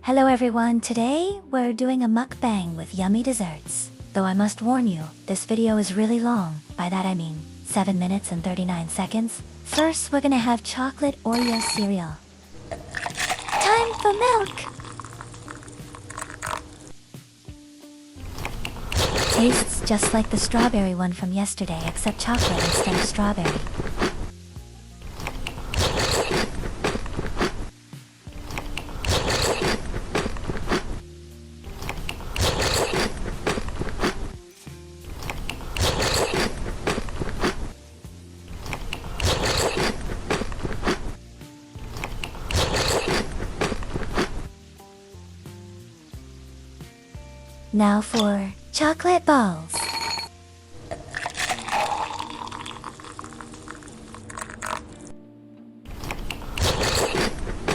Hello everyone, today we're doing a mukbang with yummy desserts. Though I must warn you, this video is really long. By that I mean 7 minutes and 39 seconds. First, we're gonna have chocolate Oreo cereal. Time for milk! Tastes just like the strawberry one from yesterday, except chocolate instead of strawberry. Now for chocolate balls.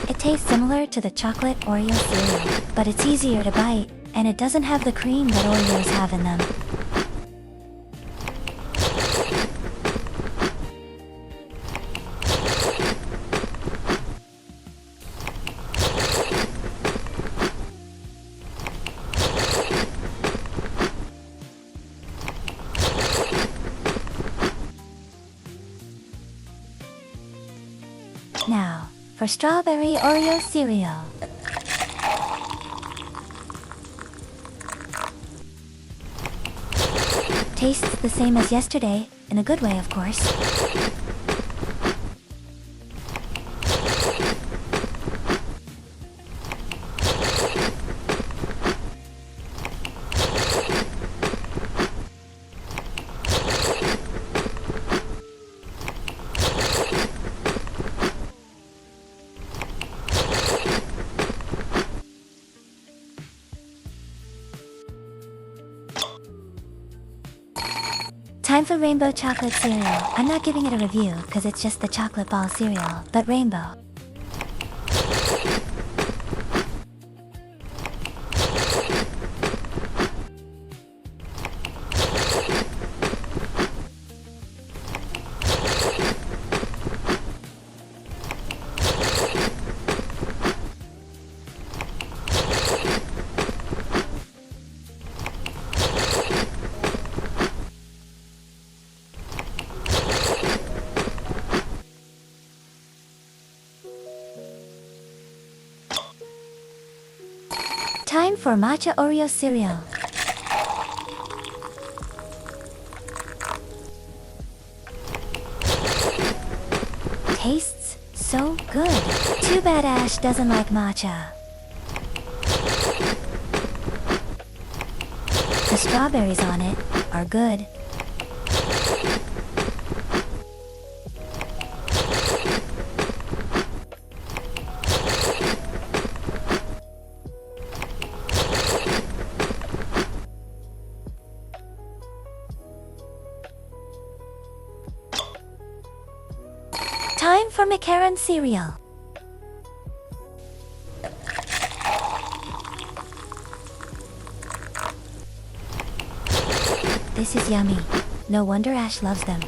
It tastes similar to the chocolate Oreo cereal, but it's easier to bite, and it doesn't have the cream that Oreos have in them. Now, for strawberry Oreo cereal. Tastes the same as yesterday, in a good way of course. Time for rainbow chocolate cereal. I'm not giving it a review because it's just the chocolate ball cereal, but rainbow. Time for matcha Oreo cereal. Tastes so good. Too bad Ash doesn't like matcha. The strawberries on it are good. Time for macaron cereal. This is yummy. No wonder Ash loves them.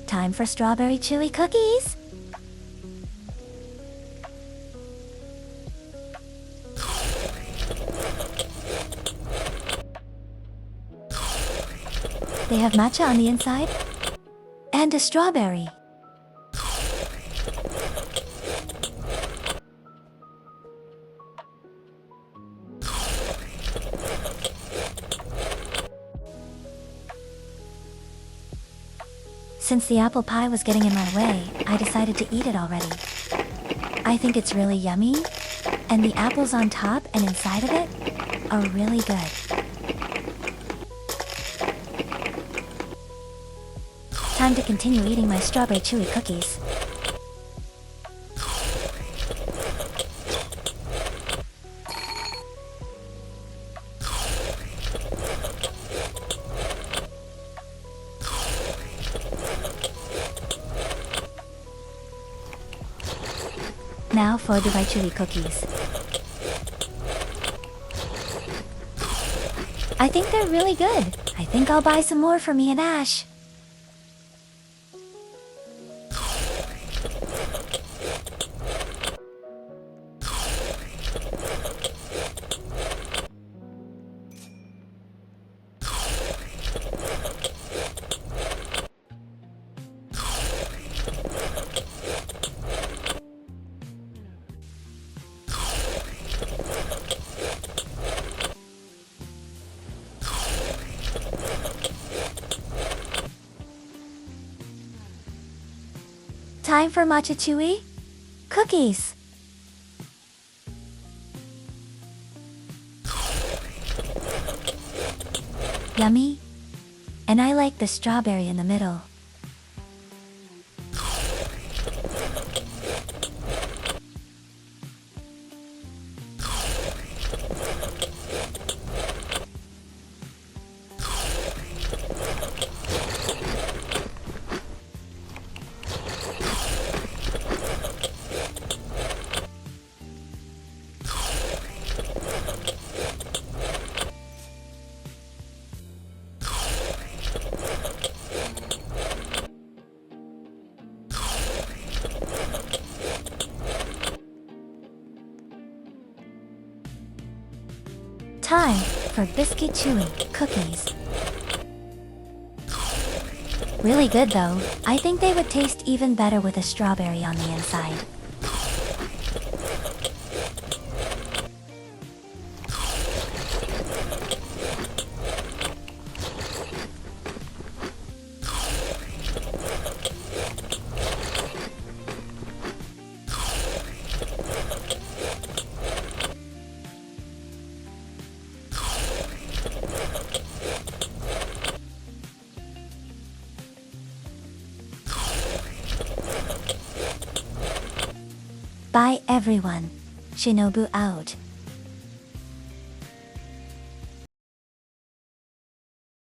Time for strawberry chewy cookies. They have matcha on the inside and a strawberry. Since the apple pie was getting in my way, I decided to eat it already. I think it's really yummy, and the apples on top and inside of it are really good. Time to continue eating my strawberry chewy cookies. Now for the white chili cookies. I think they're really good. I think I'll buy some more for me and Ash. Time for matcha chewy cookies. Yummy. And I like the strawberry in the middle. Time for biscuit chewy cookies. Really good though. I think they would taste even better with a strawberry on the inside. Bye everyone. Shinobu out.